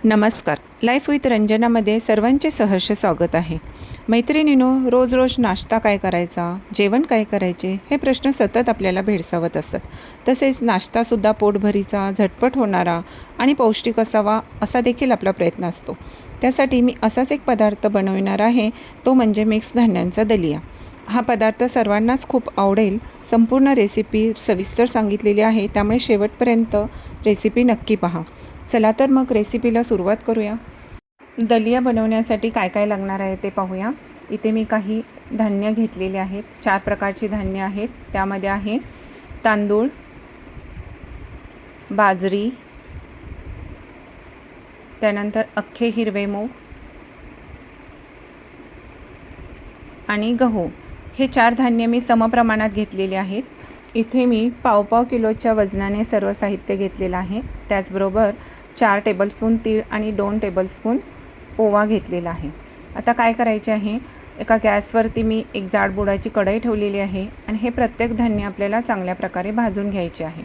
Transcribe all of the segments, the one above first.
नमस्कार. Life with रंजनामध्ये सर्वांचे सहर्ष स्वागत आहे. मैत्रिणींनो, रोज रोज नाश्ता काय करायचा, जेवण काय करायचे, हे प्रश्न सतत आपल्याला भेडसावत असतात. तसेच नाश्तासुद्धा पोटभरीचा, झटपट होणारा आणि पौष्टिक असावा असा देखील आपला प्रयत्न असतो. त्यासाठी मी असाच एक पदार्थ बनविणार आहे, तो म्हणजे मिक्स धान्यांचा दलिया. हा पदार्थ सर्वांनाच खूप आवडेल. संपूर्ण रेसिपी सविस्तर सांगितलेली आहे, त्यामुळे शेवटपर्यंत रेसिपी नक्की पहा. चला तर मग रेसिपीला सुरुवात करूया. दलिया बनवण्यासाठी काय काय लागणार आहे ते पाहूया. इथे मी काही धान्य घेतलेले आहेत. 4 प्रकारची धान्य आहेत. त्यामध्ये आहे तांदूळ, बाजरी, त्यानंतर अख्खे हिरवे मूग आणि गहू. हे 4 धान्य मी समप्रमाणात घेतलेले आहेत. इथे मी पाव किलोच्या वजनाने सर्व साहित्य घेतलेलं आहे. त्याचबरोबर 4 टेबलस्पून तीळ आणि 2 टेबलस्पून ओवा घेतलेला आहे. आता काय करायचे आहे, एका गॅसवरती मी एक जाड बुडाची कढई ठेवलेली आहे आणि हे प्रत्येक धान्य आपल्याला चांगल्या प्रकारे भाजून घ्यायचे आहे.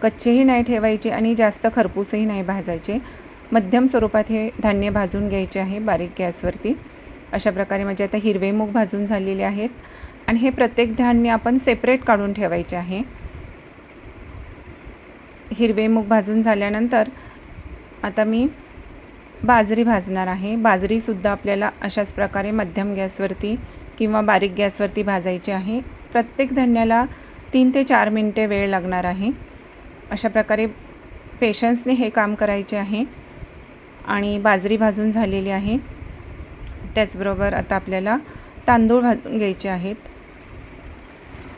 कच्चेही नाही ठेवायचे आणि जास्त खरपूसही नाही भाजायचे. मध्यम स्वरूपात हे धान्य भाजून घ्यायचे आहे बारीक गॅसवरती. अशा प्रकारे म्हणजे आता हिरवे मूग भाजून झालेले आहेत आणि हे प्रत्येक धान्य आपण सेपरेट काढून ठेवायचे आहे. हिरवे मूग भाजून झाल्यानंतर आता मी बाजरी भाजणार आहे. बाजरीसुद्धा आपल्याला अशाच प्रकारे मध्यम गॅसवरती किंवा बारीक गॅसवरती भाजायची आहे. प्रत्येक धान्याला 3 ते 4 मिनटे वेळ लागणार आहे. अशा प्रकारे पेशन्सने हे काम करायचे आहे. आणि बाजरी भाजून झालेली आहे. त्याचबरोबर आता आपल्याला तांदूळ भाजून घ्यायचे आहेत.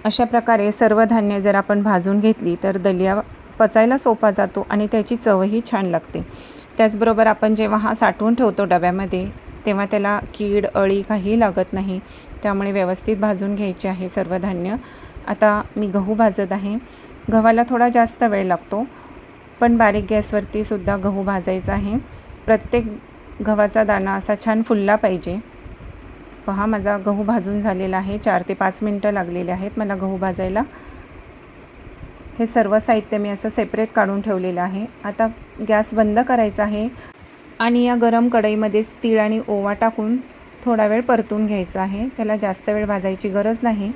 अशा प्रकारे सर्व धान्य जर आपण भाजून घेतली तर दलिया पचायला सोपा जातो आणि त्याची चवही छान लागते. त्याचबरोबर आपण जेव्हा हा साठवून ठेवतो डब्यामध्ये, तेव्हा त्याला कीड अळी काहीही लागत नाही. त्यामुळे व्यवस्थित भाजून घ्यायचे आहे सर्व धान्य. आता मी गहू भाजत आहे. गव्हाला थोडा जास्त वेळ लागतो, पण बारीक गॅसवरती सुद्धा गहू भाजायचा आहे. प्रत्येक गव्हाचा दाणा असा छान फुलला पाहिजे. पहा, माझा गहू भाजून झालेला आहे. 4 ते 5 मिनटं लागलेले आहेत मला गहू भाजायला. हे सर्व साहित्य मी असं सेपरेट काढून ठेवलेलं आहे. आता गॅस बंद करायचा आहे आणि या गरम कढईमध्येच तीळ आणि ओवा टाकून थोडा वेळ परतून घ्यायचा आहे. त्याला जास्त वेळ भाजायची गरज नाही.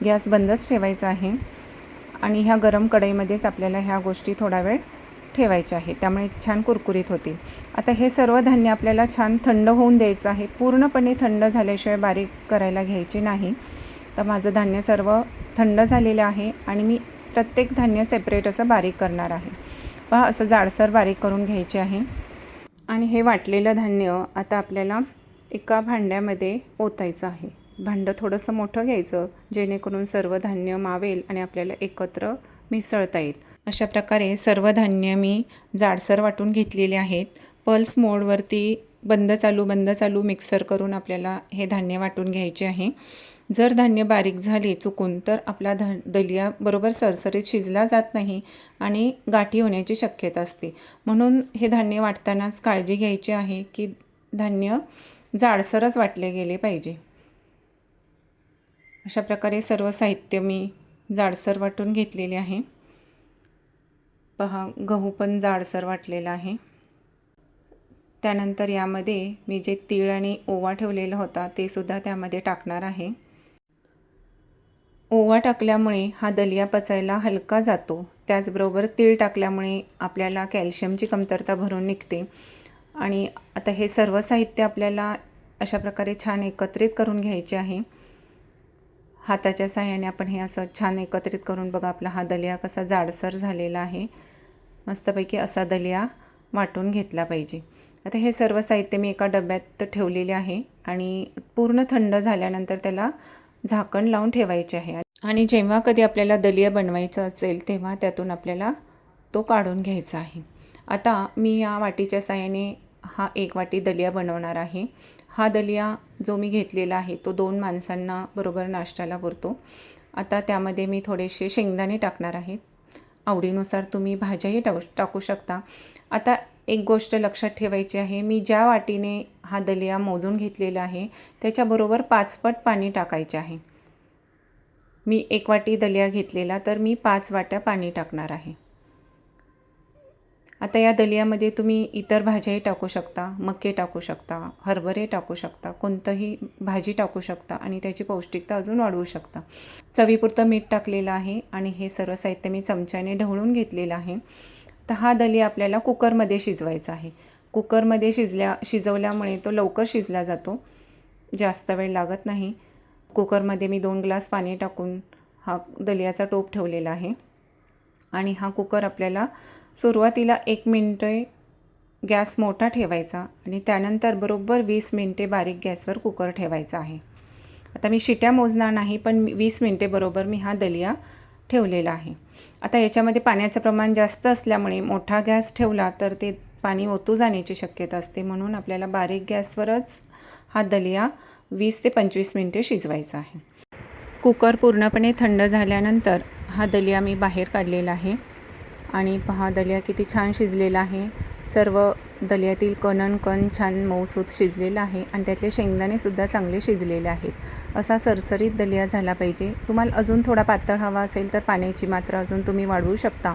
गॅस बंदच ठेवायचा आहे आणि ह्या गरम कढईमध्येच आपल्याला ह्या गोष्टी थोडा वेळ ठेवायच्या आहेत. त्यामुळे छान कुरकुरीत होतील. आता हे सर्व धान्य आपल्याला छान थंड होऊन द्यायचं आहे. पूर्णपणे थंड झाल्याशिवाय बारीक करायला घ्यायचे नाही. तर माझं धान्य सर्व थंड झालेलं आहे आणि मी प्रत्येक धान्य सेपरेट असं बारीक करणार आहे. पहा, असं जाडसर बारीक करून घ्यायचे आहे. आणि हे वाटलेलं धान्य आता आपल्याला एका भांड्यामध्ये ओतायचं आहे. भांडं थोडंसं मोठं घ्यायचं, जेणेकरून सर्व धान्य मावेल आणि आपल्याला एकत्र मिसळता येईल. अशा प्रकारे सर्व धान्य मी जाडसर वाटून घेतलेले आहेत. पल्स मोडवरती बंद चालू मिक्सर करून आपल्याला हे धान्य वाटून घ्यायचे आहे. जर धान्य बारीक झाले चुकून तर आपला दलिया बरोबर सरसरीत शिजला जात नाही आणि गाठी होण्याची शक्यता असते. म्हणून हे धान्य वाटतानाच काळजी घ्यायची आहे की धान्य जाडसरच वाटले गेले पाहिजे. अशा प्रकारे सर्व साहित्य मी जाडसर वाटून घेतलेले आहे. पहा, गहू पण जाडसर वाटलेला आहे. त्यानंतर यामध्ये मी जे तीळ आणि ओवा ठेवलेला होता ते सुद्धा त्यामध्ये टाकणार आहे. ओवा टाकल्यामुळे हा दलिया पचायला हलका जातो. त्याचबरोबर तीळ टाकल्यामुळे आपल्याला कॅल्शियमची कमतरता भरून निघते. आणि आता हे सर्व साहित्य आपल्याला अशा प्रकारे छान एकत्रित करून घ्यायचे आहे. हाताच्या साहाय्याने आपण हे असं छान एकत्रित करून बघा, आपला हा दलिया कसा जाडसर झालेला आहे. मस्तपैकी असा दलिया वाटून घेतला पाहिजे. आता हे सर्व साहित्य मी एका डब्यात ठेवलेले आहे आणि पूर्ण थंड झाल्यानंतर त्याला झाकण लावून ठेवायचे आहे. आणि जेव्हा कधी आपल्याला दलिया बनवायचं असेल तेव्हा त्यातून आपल्याला तो काढून घ्यायचा आहे. आता मी या वाटीच्या साहाय्याने हा 1 वाटी दलिया बनवणार आहे. हा दलिया जो मी घेतलेला आहे तो 2 माणसांना बरोबर नाश्त्याला पुरतो. आता त्यामध्ये मी थोडेसे शेंगदाणे टाकणार आहे. आवडीनुसार तुम्ही भाज्याही टाकू शकता. आता एक गोष्ट लक्षात ठेवायची आहे, मी ज्या वाटीने हा दलिया मोजून घेतलेला आहे त्याच्याबरोबर 5 पट पाणी टाकायचे आहे. मी 1 वाटी दलिया घेतलेला तर मी 5 वाट्या पाणी टाकणार आहे. आता या दलियामध्ये तुम्ही इतर भाज्याही टाकू शकता, मके टाकू शकता, हरभरे टाकू शकता, कोणतंही भाजी टाकू शकता आणि त्याची पौष्टिकता अजून वाढवू शकता. चवीपुरतं मीठ टाकलेलं आहे आणि हे सर्व साहित्य मी चमच्याने ढवळून घेतलेलं आहे. तर हा दलिया आपल्याला कुकरमध्ये शिजवायचा आहे. कुकरमध्ये शिजवल्यामुळे तो लवकर शिजला जातो, जास्त वेळ लागत नाही. कुकरमध्ये मी 2 ग्लास पाणी टाकून हा दलियाचा टोप ठेवलेला आहे आणि हा कुकर आपल्याला सुरुवातीला 1 मिनिटे गॅस मोठा ठेवायचा आणि त्यानंतर बरोबर 20 मिनिटे बारीक गॅसवर कुकर ठेवायचा आहे. आता मी शिट्या मोजणार नाही, पण 20 मिनिटे बरोबर मी हा दलिया ठेवलेला आहे. आता याच्यामध्ये पाण्याचं प्रमाण जास्त असल्यामुळे मोठा गॅस ठेवला तर ते पाणी ओतू जाण्याची शक्यता असते, म्हणून आपल्याला बारीक गॅसवरच हा दलिया 20 ते 25 मिनिटे शिजवायचा आहे. कुकर पूर्णपणे थंड झाल्यानंतर हा दलिया मी बाहेर काढलेला आहे आणि पहा दलिया किती छान शिजलेला आहे. सर्व दलियातील कण छान मऊसूत शिजलेला आहे आणि त्यातले शेंगदाणेसुद्धा चांगले शिजलेले आहेत. असा सरसरीत दलिया झाला पाहिजे. तुम्हाला अजून थोडा पातळ हवा असेल तर पाण्याची मात्रा अजून तुम्ही वाढवू शकता.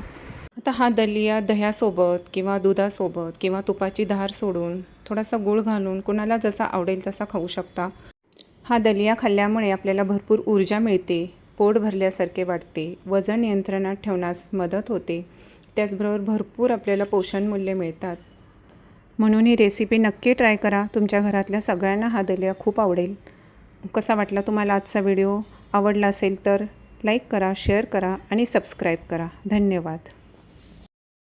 आता हा दलिया दह्यासोबत किंवा दुधासोबत किंवा तुपाची धार सोडून थोडासा गूळ घालून कुणाला जसा आवडेल तसा खाऊ शकता. हा दलिया खाल्ल्यामुळे आपल्याला भरपूर ऊर्जा मिळते, पोट भरल्यासारखे वाटते, वजन नियंत्रणात ठेवण्यास मदत होते, त्याचबरोबर भरपूर आपल्याला पोषणमूल्य मिळतात. म्हणून ही रेसिपी नक्की ट्राय करा. तुमच्या घरातल्या सगळ्यांना हा दलिया खूप आवडेल. कसा वाटला तुम्हाला आजचा व्हिडिओ? आवडला असेल तर लाईक करा, शेअर करा आणि सबस्क्राईब करा. धन्यवाद.